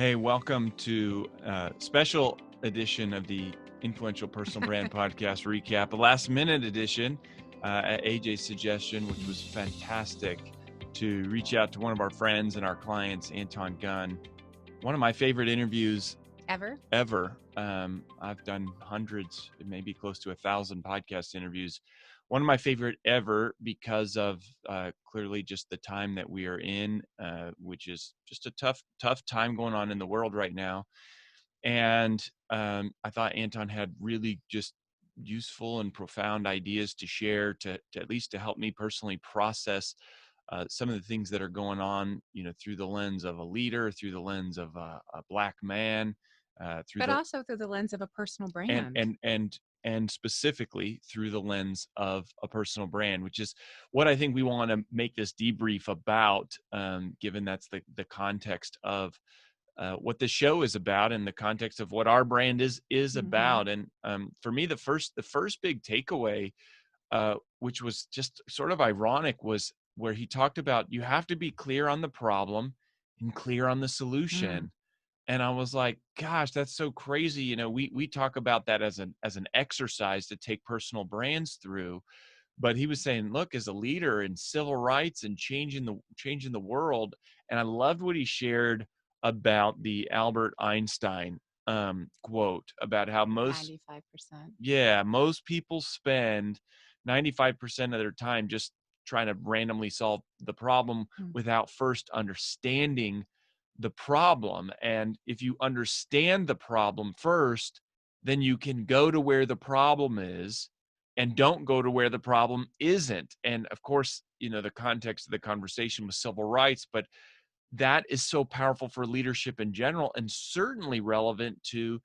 Hey, welcome to a special edition of the Influential Personal Brand Podcast Recap, a last minute edition at AJ's suggestion, which was fantastic, to reach out to one of our friends and our clients, Anton Gunn. One of my favorite interviews ever. I've done hundreds, maybe close to 1,000 podcast interviews. One of my favorite ever because of clearly just the time that we are in, which is just a tough time going on in the world right now. And I thought Anton had really just useful and profound ideas to share to at least to help me personally process some of the things that are going on, through the lens of a leader, through the lens of a Black man, But also through the lens of a personal brand. and specifically through the lens of a personal brand, which is what I think we want to make this debrief about, given that's the context of what the show is about and the context of what our brand is about. And for me, the first big takeaway, which was just sort of ironic, was where he talked about you have to be clear on the problem and clear on the solution. And I was like, gosh, that's so crazy. We talk about that as an exercise to take personal brands through. But he was saying, look, as a leader in civil rights and changing the world. And I loved what he shared about the Albert Einstein quote about how 95%. most people spend 95% of their time just trying to randomly solve the problem without first understanding the problem. And if you understand the problem first, then you can go to where the problem is and don't go to where the problem isn't. And of course, the context of the conversation was civil rights, but that is so powerful for leadership in general, and certainly relevant to,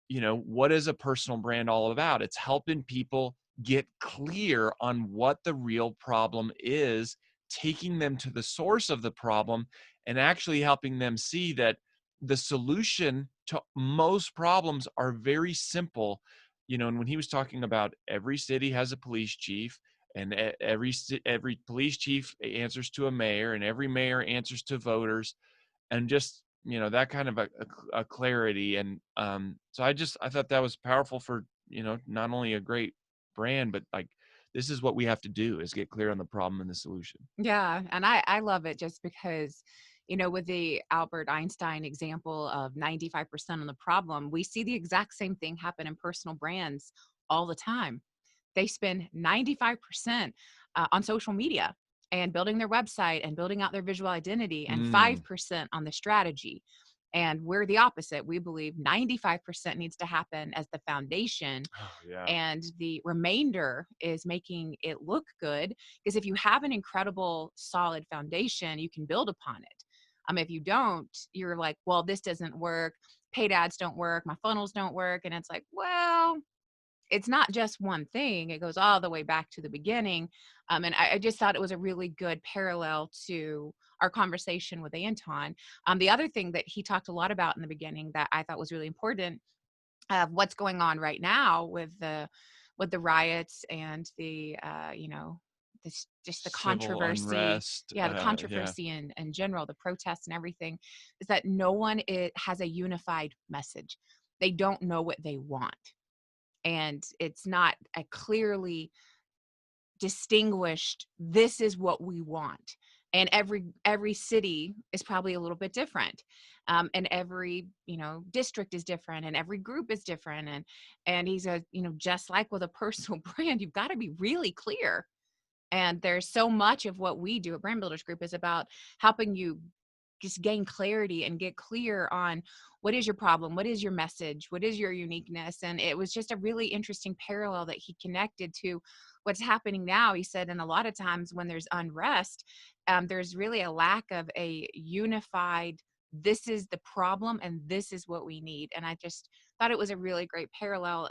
what is a personal brand all about? It's helping people get clear on what the real problem is, taking them to the source of the problem, and actually helping them see that the solution to most problems are very simple. And when he was talking about every city has a police chief, and every police chief answers to a mayor, and every mayor answers to voters, and just that kind of a clarity. And so I thought that was powerful for not only a great brand, but like, this is what we have to do, is get clear on the problem and the solution. Yeah. And I love it just because, with the Albert Einstein example of 95% on the problem, we see the exact same thing happen in personal brands all the time. They spend 95% on social media and building their website and building out their visual identity, and 5% on the strategy. And we're the opposite. We believe 95% needs to happen as the foundation. Oh, yeah. And the remainder is making it look good. Because if you have an incredible, solid foundation, you can build upon it. If you don't, you're like, well, this doesn't work. Paid ads don't work. My funnels don't work. And it's like, well, it's not just one thing. It goes all the way back to the beginning. And I just thought it was a really good parallel to our conversation with Anton. The other thing that he talked a lot about in the beginning that I thought was really important, of what's going on right now with the riots and the just the controversy, unrest, the controversy in general, the protests and everything, is that no one has a unified message. They don't know what they want. And it's not a clearly distinguished, this is what we want. And every city is probably a little bit different. And every, district is different, and every group is different. And he's just like with a personal brand, you've got to be really clear. And there's so much of what we do at Brand Builders Group is about helping you just gain clarity and get clear on what is your problem, what is your message, what is your uniqueness. And it was just a really interesting parallel that he connected to what's happening now. He said, and a lot of times when there's unrest, there's really a lack of a unified, this is the problem and this is what we need. And I just thought it was a really great parallel.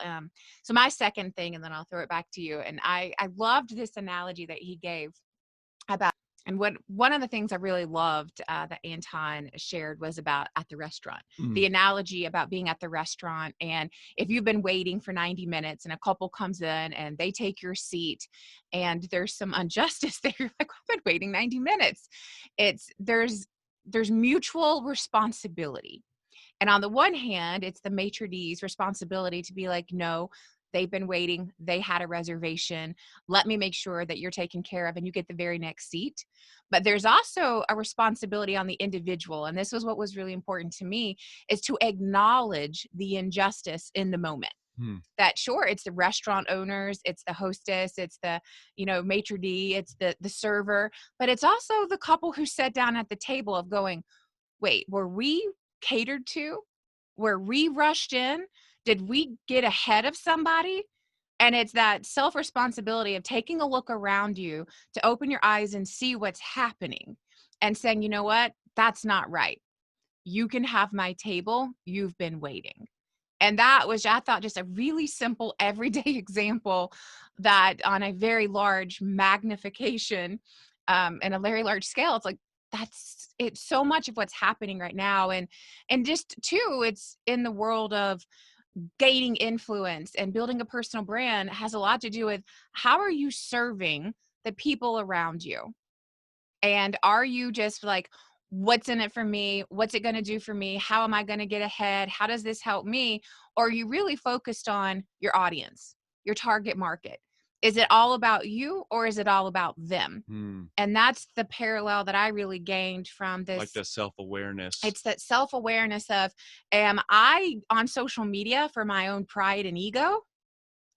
So my second thing, and then I'll throw it back to you. And I loved this analogy that he gave about, and one of the things I really loved that Anton shared was about at the restaurant, the analogy about being at the restaurant. And if you've been waiting for 90 minutes and a couple comes in and they take your seat and there's some injustice there, like, I've been waiting 90 minutes. There's mutual responsibility. And on the one hand, it's the maitre d's responsibility to be like, no, they've been waiting. They had a reservation. Let me make sure that you're taken care of and you get the very next seat. But there's also a responsibility on the individual. And this was what was really important to me, is to acknowledge the injustice in the moment. Hmm. That sure, it's the restaurant owners, it's the hostess, it's the, maitre d', it's the server, but it's also the couple who sat down at the table of going, wait, were we catered to? Were we rushed in? Did we get ahead of somebody? And it's that self responsibility of taking a look around you to open your eyes and see what's happening and saying, you know what? That's not right. You can have my table. You've been waiting. And that was, I thought, just a really simple everyday example that on a very large magnification, and a very large scale, it's like, that's it's so much of what's happening right now. And just too, it's in the world of gaining influence and building a personal brand has a lot to do with how are you serving the people around you? And are you just like, what's in it for me? What's it going to do for me? How am I going to get ahead? How does this help me? Or are you really focused on your audience, your target market? Is it all about you or is it all about them? Hmm. And that's the parallel that I really gained from Like this. the self-awareness. It's that self awareness of, am I on social media for my own pride and ego?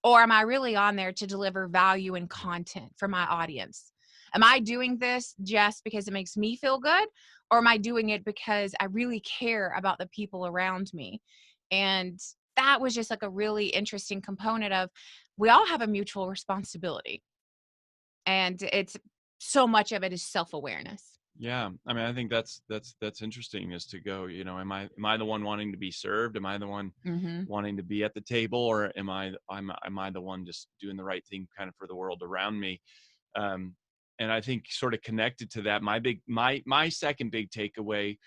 Or am I really on there to deliver value and content for my audience? Am I doing this just because it makes me feel good? Or am I doing it because I really care about the people around me? And that was just like a really interesting component of, we all have a mutual responsibility. And it's so much of it is self awareness. Yeah, I mean, I think that's interesting, is to go, am I the one wanting to be served? Am I the one Mm-hmm. wanting to be at the table, or am I the one just doing the right thing kind of for the world around me? Um, and I think, sort of connected to that, my second big takeaway,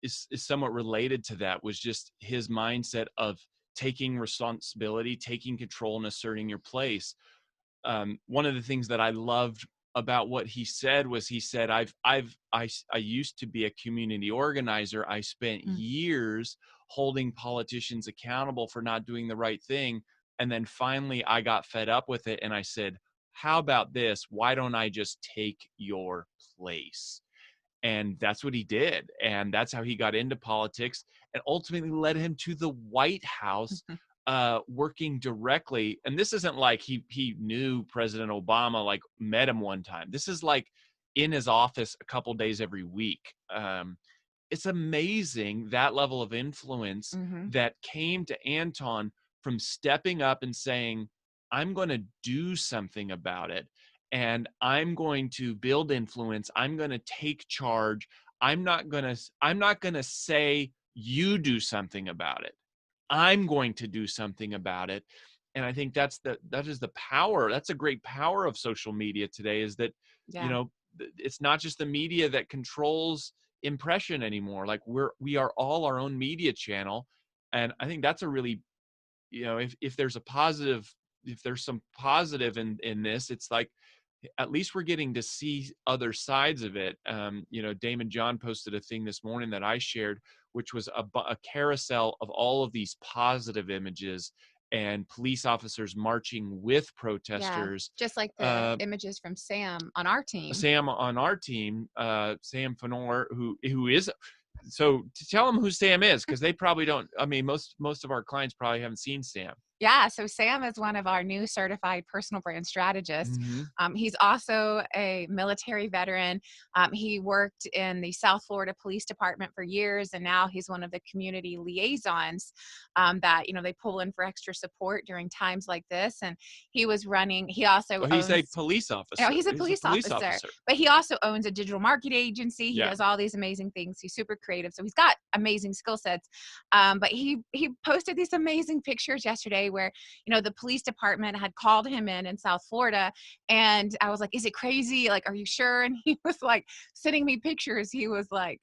is somewhat related to that, was just his mindset of taking responsibility, taking control, and asserting your place. One of the things that I loved about what he said was, he said, I used to be a community organizer. I spent years holding politicians accountable for not doing the right thing. And then finally I got fed up with it. And I said, how about this? Why don't I just take your place? And that's what he did. And that's how he got into politics, and ultimately led him to the White House, working directly. And this isn't like he knew President Obama, like met him one time. This is like in his office a couple days every week. It's amazing, that level of influence Mm-hmm. that came to Anton from stepping up and saying, I'm going to do something about it, and I'm going to build influence. I'm going to take charge. I'm not going to say you do something about it. I'm going to do something about it. And I think that is the power. That's a great power of social media today, is that, you Yeah. know, it's not just the media that controls impression anymore. Like, we are all our own media channel. And I think that's a really, if there's a positive, if there's some positive in this, it's like, at least we're getting to see other sides of it. Damon John posted a thing this morning that I shared, which was a carousel of all of these positive images, and police officers marching with Yeah. protesters. Just like the Uh, images from Sam on our team. Sam on our team, Sam Fenor, who is, so to tell them who Sam is, because they probably don't. I mean, most of our clients probably haven't seen Sam. Yeah, so Sam is one of our new certified personal brand strategists. Mm-hmm. He's also a military veteran. He worked in the South Florida Police Department for years, and now he's one of the community liaisons that they pull in for extra support during times like this. And he was running. He also Oh, he's a owns. police officer. He's a He's a police police officer, officer. but he also owns a digital marketing agency. He Yeah. does all these amazing things. He's super creative, so he's got amazing skill sets. But he posted these amazing pictures yesterday where the police department had called him in South Florida, and I was like, "Is it crazy? Like, are you sure?" And he was like sending me pictures. He was like,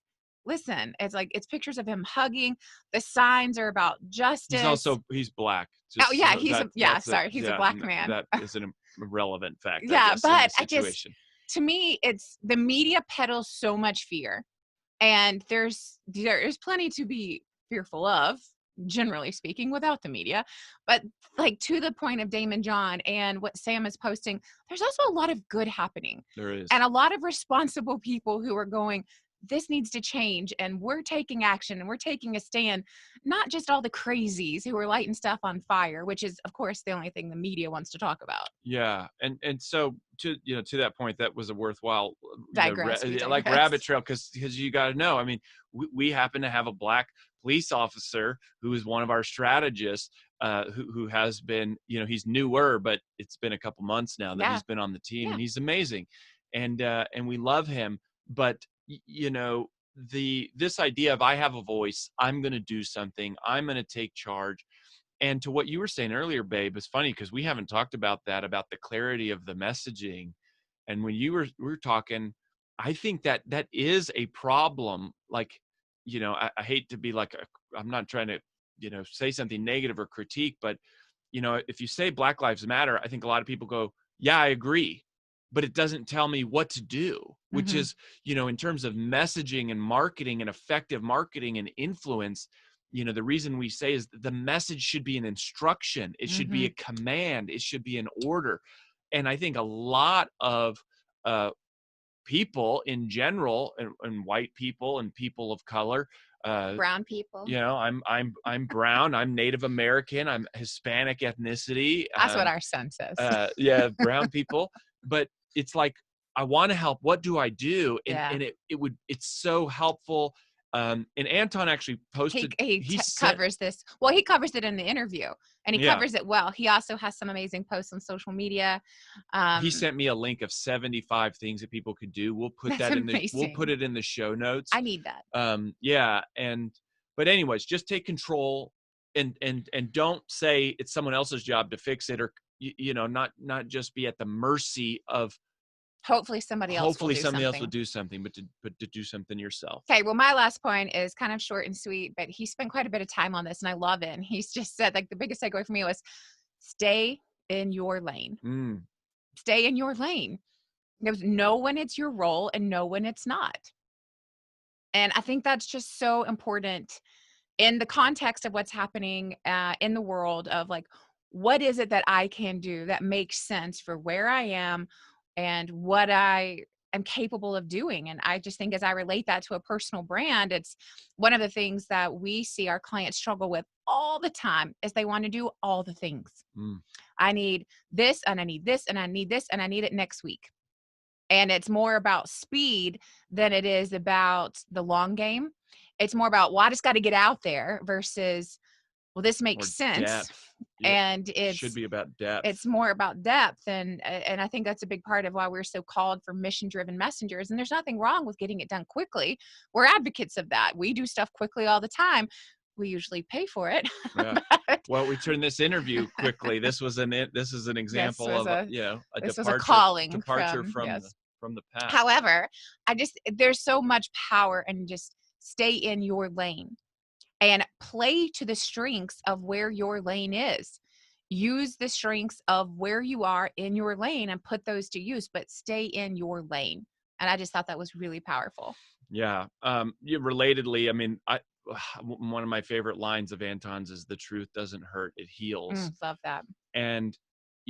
"Listen, it's pictures of him hugging. The signs are about justice." He's black. Oh Just yeah, so that yeah. Sorry, he's a yeah, black man. that is an irrelevant fact, I Yeah, guess, in but this situation. to me, it's the media peddles so much fear, and there is plenty to be fearful of, generally speaking, without the media. But like to the point of Damon John and what Sam is posting, there's also a lot of good happening There is. and a lot of responsible people who are going, this needs to change and we're taking action and we're taking a stand, not just all the crazies who are lighting stuff on fire, which is of course the only thing the media wants to talk about. Yeah, and so to that point, that was a worthwhile We like rabbit digress. trail, because you got to know. I mean, we happen to have a black police officer who is one of our strategists, who has been, he's newer, but it's been a couple months now that Yeah. he's been on the team, Yeah. and he's amazing, and we love him. But this idea of, I have a voice, I'm going to do something, I'm going to take charge. And to what you were saying earlier, babe, it's funny because we haven't talked about that, about the clarity of the messaging. And when we were talking, I think that is a problem. Like, I hate to be like, I'm not trying to, say something negative or critique, but, if you say Black Lives Matter, I think a lot of people go, yeah, I agree, but it doesn't tell me what to do, which Hmm. is, in terms of messaging and marketing and effective marketing and influence, the reason we say is the message should be an instruction. It should be Hmm. a command. It should be an order. And I think a lot of uh, people in general, and white people and people of color, uh, Brown people. I'm brown, I'm Native American, I'm Hispanic ethnicity, That's what our son says. yeah, brown people. But it's like, I want to help. What do I do? And Yeah. it's so helpful. And Anton actually He posted, he he t- sent, covers this. Well, he covers it in the interview, and he yeah, covers it well. He also has some amazing posts on social media. he Um, sent me a link of 75 things that people could do. that's We'll put amazing. it in the show notes. I need that. Yeah. But anyways, just take control, and don't say it's someone else's job to fix it, or, not just be at the mercy of, Hopefully, somebody else will hopefully do somebody else will something. do something, but to do something yourself. Okay, well, my last point is kind of short and sweet, but he spent quite a bit of time on this, and I love it. And he's just said, like, the biggest takeaway for me was stay in your lane. Mm, Stay in your lane. There's know when it's your role and know when it's not. And I think that's just so important in the context of what's happening in the world of like, what is it that I can do that makes sense for where I am and what I am capable of doing. And I just think as I relate that to a personal brand, it's one of the things that we see our clients struggle with all the time is they want to do all the things. mm. I need this and I need this and I need this and I need it next week. And it's more about speed than it is about the long game. It's more about, well, I just got to get out there versus, well, this makes Or sense. depth. Yeah, And should be about it's depth. more about depth. And I think that's a big part of why we're so called for mission driven messengers. And there's nothing wrong with getting it done quickly. We're advocates of that. We do stuff quickly all the time. We usually pay for it. Yeah. But Well, we turned this interview quickly. This is an this example was of a a this was a calling departure from, yes. from the path. However, I just there's so much power in just stay in your lane and play to the strengths of where your lane is. Use the strengths of where you are in your lane and put those to use, but stay in your lane. And I just thought that was really powerful. Yeah. Relatedly, I mean, one of my favorite lines of Anton's is, "The truth doesn't hurt, it heals." Love that. And,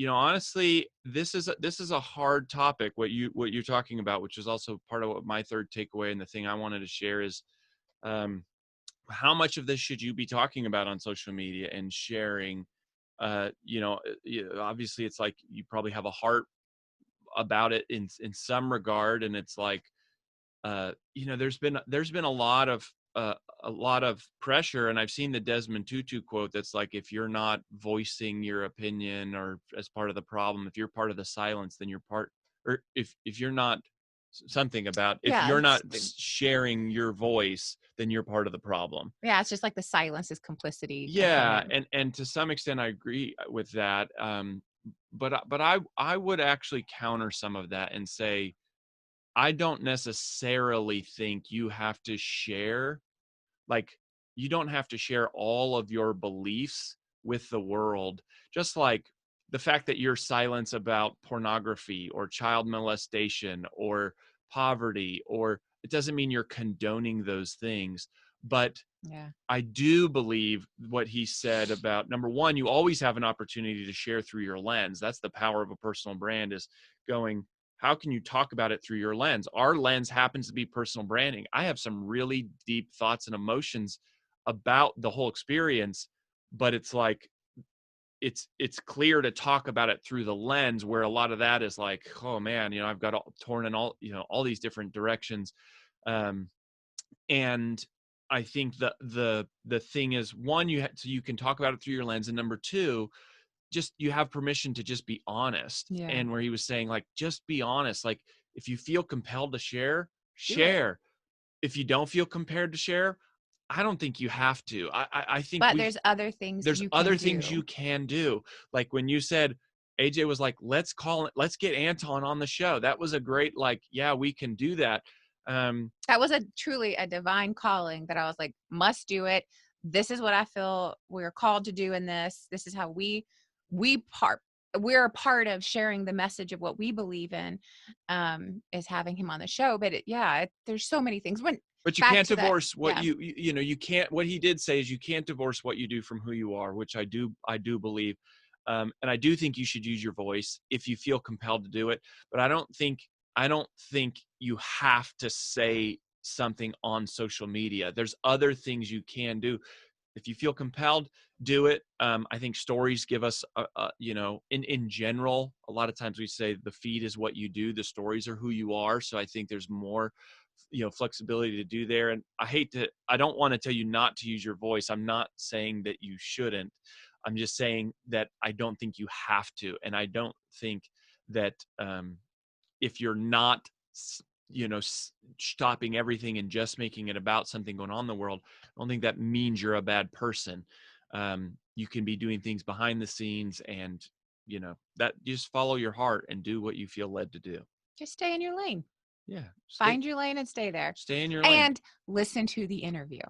honestly, this is a hard topic. What you're talking about, which is also part of what my third takeaway, and the thing I wanted to share is, um, how much of this should you be talking about on social media and sharing? Obviously, it's like you probably have a heart about it in some regard, and it's like, there's been a lot of pressure, and I've seen the Desmond Tutu quote that's like, if you're not voicing your opinion or as part of the problem, if you're part of the silence, then you're part, or if you're not, something about, if Yeah. you're not sharing your voice, then you're part of the problem. Yeah. It's just like the silence is complicity Yeah, component. and to some extent I agree with that. But I would actually counter some of that and say, I don't necessarily think you have to share, like, you don't have to share all of your beliefs with the world. Just like the fact that you're silent about pornography or child molestation or poverty, or it doesn't mean you're condoning those things, but Yeah. I do believe what he said about, number one, you always have an opportunity to share through your lens. That's the power of a personal brand, is going, how can you talk about it through your lens? Our lens happens to be personal branding. I have some really deep thoughts and emotions about the whole experience, but it's like, it's clear to talk about it through the lens, where a lot of that is like, oh man, I've got all torn in all these different directions. Um, and I think the thing is, one, so you can talk about it through your lens, and number two, just, you have permission to just be honest. Yeah. And where he was saying, like, just be honest. Like, if you feel compelled to share, Do it. share. If you don't feel compelled to share, I don't think you have to. I think But there's other things there's you can other things do. you can do. Like when you said, AJ was like, let's get Anton on the show. That was a great, like, yeah, we can do that. That was truly a divine calling that I was like, must do it. This is what I feel we're called to do in this. This is how we part we're a part of sharing the message of what we believe in, is having him on the show. But there's so many things. When But you back can't to that, divorce what yeah, you can't, what he did say is, you can't divorce what you do from who you are, which I do believe. And I do think you should use your voice if you feel compelled to do it. But I don't think you have to say something on social media. There's other things you can do. If you feel compelled, do it. I think stories give us, in general, a lot of times we say the feed is what you do. The stories are who you are. So I think there's more, flexibility to do there. And I don't want to tell you not to use your voice. I'm not saying that you shouldn't. I'm just saying that I don't think you have to. And I don't think that, if you're not, stopping everything and just making it about something going on in the world, I don't think that means you're a bad person. You can be doing things behind the scenes, and that, just follow your heart and do what you feel led to do. just stay in your lane. Yeah, Find your lane and stay there. stay in your lane. And listen to the interview.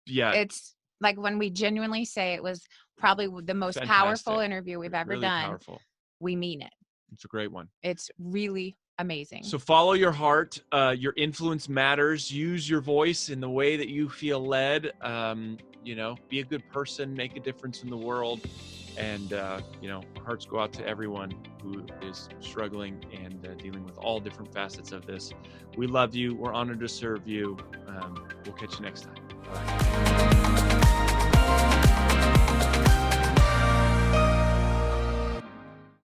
Yeah, It's like when we genuinely say it was probably the most powerful fantastic. interview we've ever Really done, powerful. we mean it. It's a great one. It's really amazing. So follow your heart. Your influence matters. Use your voice in the way that you feel led. Be a good person, make a difference in the world. And, our hearts go out to everyone who is struggling and dealing with all different facets of this. We love you. We're honored to serve you. We'll catch you next time. Bye.